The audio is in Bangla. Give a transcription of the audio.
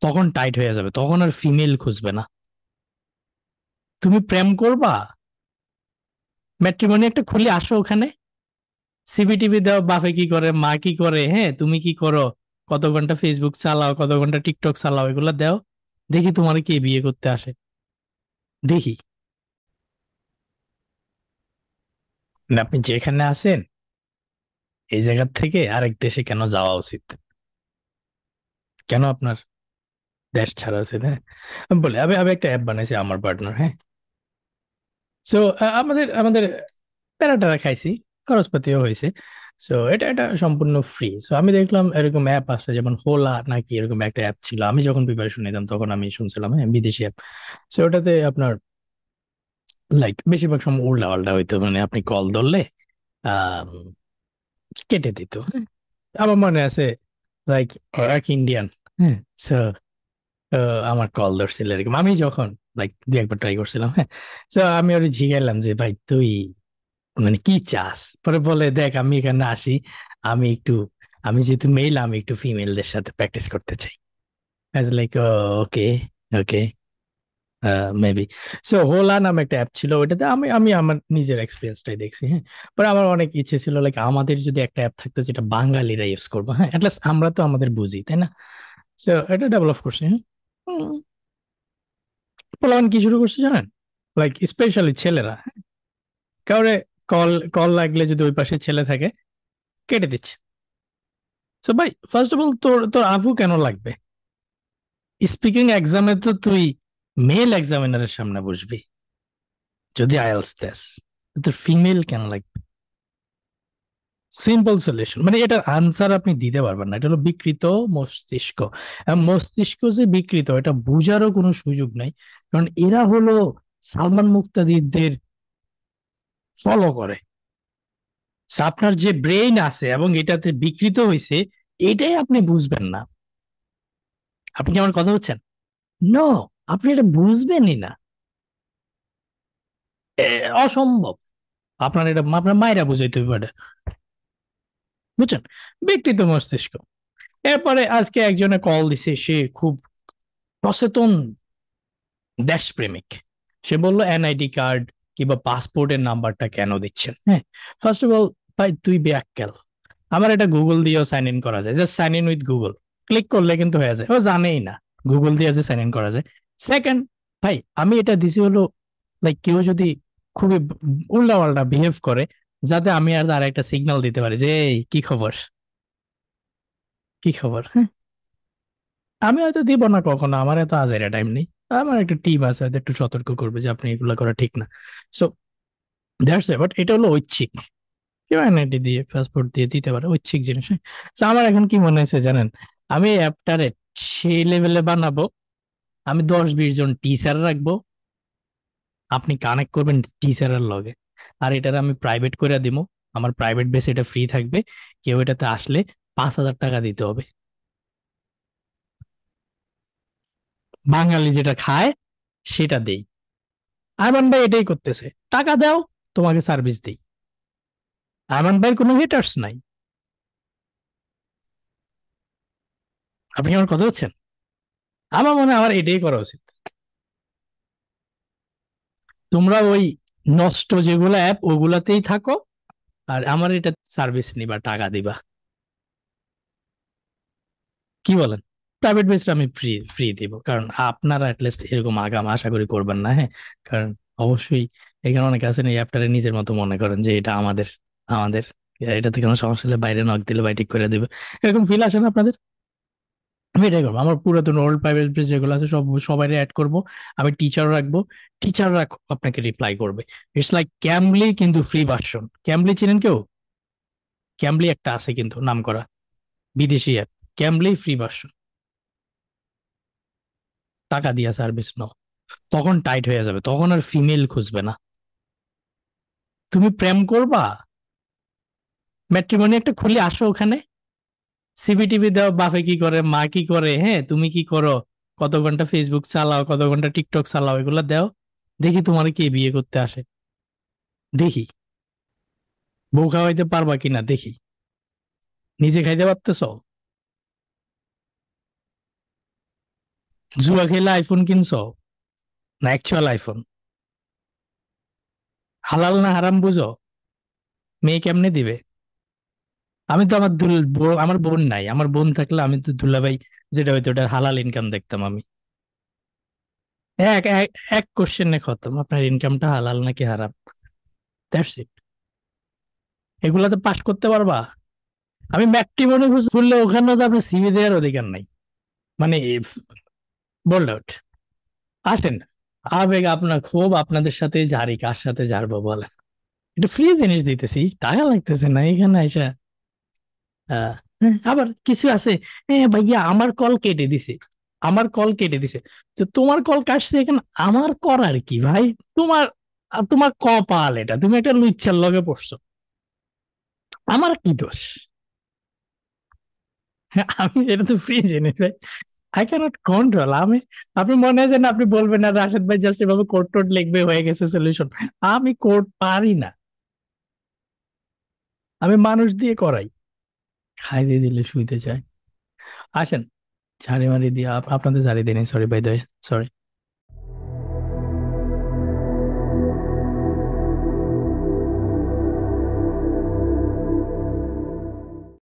তখন টাইট হয়ে যাবে, তখন আর ফিমেল খুঁজবে না। তুমি প্রেম করবা, ম্যাট্রিমনি একটা খুলে আসো ওখানে, সিভি টিভি দাও, বাপে কি করে মা কি করে, হ্যাঁ তুমি কি করো, কত ঘন্টা ফেসবুক চালাও, কত ঘন্টা টিকটক চালাও, এগুলা দাও, দেখি তোমার কে বিয়ে করতে আসে, দেখি। না, আপনি যেখানে আছেন এই জায়গা থেকে আরেক দেশে কেন যাওয়া উচিত? কেন আপনার দেশ ছাড়া উচিত? হ্যাঁ, আমি বলি, আমি আমি একটা অ্যাপ বানাইছি আমার পার্টনার, হ্যাঁ। সো আমাদের আমাদের প্যারাটারা খাইছি, খরচপাতিও হয়েছে। সো এটা এটা সম্পূর্ণ ফ্রি। সো আমি দেখলাম এরকম অ্যাপ আছে, যেমন হোলা নাকি এরকম একটা অ্যাপ ছিল, আমি যখন প্রিপারেশন নিতাম তখন আমি শুনছিলাম, হ্যাঁ, বিদেশি অ্যাপ। সো ওটাতে আপনার লাইক বেশিরভাগ সময় উল্টা পাল্টা হইতো, মানে আপনি কল ধরলে আহ কেটে দিত, হ্যাঁ। আমার মনে আছে লাইক এক ইন্ডিয়ান, হ্যাঁ। সো আমার কল ধরছিল এরকম, আমি যখন লাইক দুই একবার ট্রাই করছিলাম, হ্যাঁ। তো আমি ওর জিজ্ঞাসলাম যে ভাই তুই মানে কি চাস, পরে বলে দেখ আমি এখানে আসি, আমি একটু, আমি যেহেতু মেল আমি একটু ফিমেলদের সাথে প্র্যাকটিস করতে চাই। লাইক ওকে, ওকে, মেবি। সো হোলা নামে একটা অ্যাপ ছিল, ওইটাতে আমি আমি আমার নিজের এক্সপিরিয়েন্সটাই দেখছি, হ্যাঁ। পরে আমার অনেক ইচ্ছে ছিল লাইক আমাদের যদি একটা অ্যাপ থাকতো যেটা বাঙালিরা ইউজ করবো, হ্যাঁ, অ্যাটলিস্ট আমরা তো আমাদের বুঝি, তাই না? সো এটা ডেভেলপ করছি, হ্যাঁ। পোলাপান কি শুরু করছে জানেন? লাইক স্পেশালি ছেলেরা, কাউরে কল কল লাগলে যদি ওই পাশে ছেলে থাকে, কেটে দিচ্ছে। তো ভাই ফার্স্ট অফ অল তোর তোর আবু কেন লাগবে? স্পিকিং এক্সামে তো তুই মেল এক্সামিনারের সামনে বসবি, যদি আইএলটিএস দেস, তোর ফিমেল কেন লাগবে? সিম্পল সলিউশন, মানে এটার আনসার আপনি দিতে পারবেন না, এটা হলো বিকৃত মস্তিষ্ক। এবং মস্তিষ্ক যে বিকৃত এটা বুঝারও কোনো সুযোগ নাই, কারণ এরা হলো সালমান মুক্তাদিরদের ফলো করে। So, আপনার যে ব্রেইন আছে এবং এটাতে বিকৃত হয়েছে, এটাই আপনি বুঝবেন না। আপনি কি আমার কথা হচ্ছেন? নো, আপনি এটা বুঝবেনই না। অসম্ভব। আপনার এটা আপনার মায়েরা বুঝাইতে হবে এটা, বুঝছেন? বিকৃত মস্তিষ্ক। এরপরে আজকে একজনে কল দিছে, সে খুব সচেতন দেশপ্রেমিক। সে বলল এনআইডি কার্ড কিংবা পাসপোর্টের নাম্বারটা কেন দিচ্ছেন, হ্যাঁ। ফার্স্ট অফ অল, ভাই তুই ব্যাককেল, আমার এটা গুগল দিয়েও সাইন ইন করা যায়, just sign in with Google click করলে কিন্তু হয়ে যায়, ও জানেই না গুগল দিয়ে যে সাইন ইন করা যায়। সেকেন্ড, ভাই আমি এটা দিছি হলো লাইক কেউ যদি খুবই উল্টাপাল্টা বিহেভ করে, যাতে আমি আর তার একটা সিগন্যাল দিতে পারি যে এই কি খবর, কি খবর, হ্যাঁ। আমি হয়তো দিব না কখনো, আমার এত আজাইরা টাইম নেই। আমার একটা টিম আছে, হয়তো একটু সতর্ক করবে যে আপনি এগুলো করা ঠিক না। সো দ্যাটস বাট এটা হলো ঐচ্ছিক, কেউ এনআইডি দিয়ে পাসপোর্ট দিয়ে দিতে পারে, ঐচ্ছিক জিনিস, হ্যাঁ। তো আমার এখন কি মনে হয়েছে জানেন, আমি অ্যাপটারে সেই লেভেলে বানাবো, আমি 10-20 জন টিচার রাখবো, আপনি কানেক্ট করবেন টিচারের লগে, আর এটার আমি প্রাইভেট করে দিব, আমার প্রাইভেট বেস এটা ফ্রি থাকবে, কেউ এটাতে আসলে 5,000 টাকা দিতে হবে। বাঙালি যেটা খায় সেটা দেই। আরমান ভাই এটাই করতেছে, টাকা দাও, তোমাকে সার্ভিস দিই। আরমান ভাইয়ের কোনো হেটার্স নাই। আপনি আমার কথা হচ্ছেন? আমার মনে হয় আমার এটাই করা উচিত। তোমরা ওই নষ্ট যেগুলো অ্যাপ ওগুলাতেই থাকো, আর আমার এটা সার্ভিস নিবা, টাকা দিবা। কি বলেন? প্রাইভেট বেসটা আমি ফ্রি ফ্রি দিব, কারণ আপনারা অ্যাটলিস্ট এরকম আগাম আশা করি করবেন না, হ্যাঁ। কারণ অবশ্যই এখানে অনেকে আছেন এই অ্যাপটারে নিজের মতো মনে করেন যে এটা আমাদের, আমাদের এটা থেকে কোনো সমস্যা হলে বাইরে নক দিলে বাই ঠিক করে দেবে, এরকম ফিল আসে না আপনাদের? আমি এটাই করবো, আমার পুরাতন ওল্ড প্রাইভেট বেস যেগুলো আছে সব সবাই অ্যাড করব। আমি টিচার রাখবো, টিচাররা আপনাকে রিপ্লাই করবে। ইটস লাইক ক্যামলি, কিন্তু ফ্রি ভার্সন। ক্যামলি চিনেন কেউ? ক্যামলি একটা আছে কিন্তু নাম করা, বিদেশি অ্যাপ। ক্যামলি ফ্রি ভার্সন, টাকা দিয়া সার্ভিস নো। তখন টাইট হয়ে যাবে, তখন আর ফিমেল খুঁজবে না। তুমি প্রেম করবা, ম্যাট্রিমনি একটা খুলে আসো ওখানে, সিভি টিভি দাও, বাপে কি করে মা কি করে, হ্যাঁ তুমি কি করো, কত ঘন্টা ফেসবুক চালাও, কত ঘন্টা টিকটক চালাও, এগুলা দাও, দেখি তোমার কে বিয়ে করতে আসে, দেখি। বউ খাওয়াইতে পারবা কিনা দেখি, নিজে খাইতে পারতেছ? জুয়া খেলে আইফোন কিনছো, না অ্যাকচুয়াল আইফোন? হালাল না হারাম বুঝো? মেয়ে কেমনে দিবে? আমি তো আমার আমার বোন নাই, আমার বোন থাকলে আমি তো দুলাভাই যেটা হইতো ওটার হালাল ইনকাম দেখতাম আমি। এক এক এক কোশ্চেনে খতম, আপনার ইনকামটা হালাল নাকি হারাম, দ্যাটস ইট। এগুলাতে পাস করতে পারবা? আমি ম্যাট্রিমনি খুললে ওখানে তো আপনার সিভি দেওয়ার অধিকার নাই। মানে বলড আউট, আসেন। আবেগ আপনার ক্ষোভ আপনাদের সাথে জারি, কার সাথে জারবো বলেন? এটা ফ্রি জিনিস দিতেছি, টাকা লাগতেছে না এখানে আইসা। আবার কিছু আছে, ভাইয়া আমার কল কেটে দিছে, আমার কল কেটে দিছে। তো তোমার কল কাটছে এখানে আমার করার কি ভাই? তোমার তোমার কপাল এটা, তুমি একটা লুচ্ছার লগে পড়ছো, আমার কি দোষ? আমি এটা তো ফ্রি জিনিস ভাই, আই ক্যানট কন্ট্রোল। আপনি মনে হয় যে না, আপনি বলবেন না রাশেদ ভাই জাস্ট এভাবে কোড টোড লিখবে হয়ে গেছে সলিউশন। আমি কোড পারি না, আমি মানুষ দিয়ে করাই। খাইতে দিলে শুইতে চায়। আসেন, ঝাড়ি মারি দিয়ে আপনাদের ঝাড়ি দিন, সরি বাই দ্য, সরি।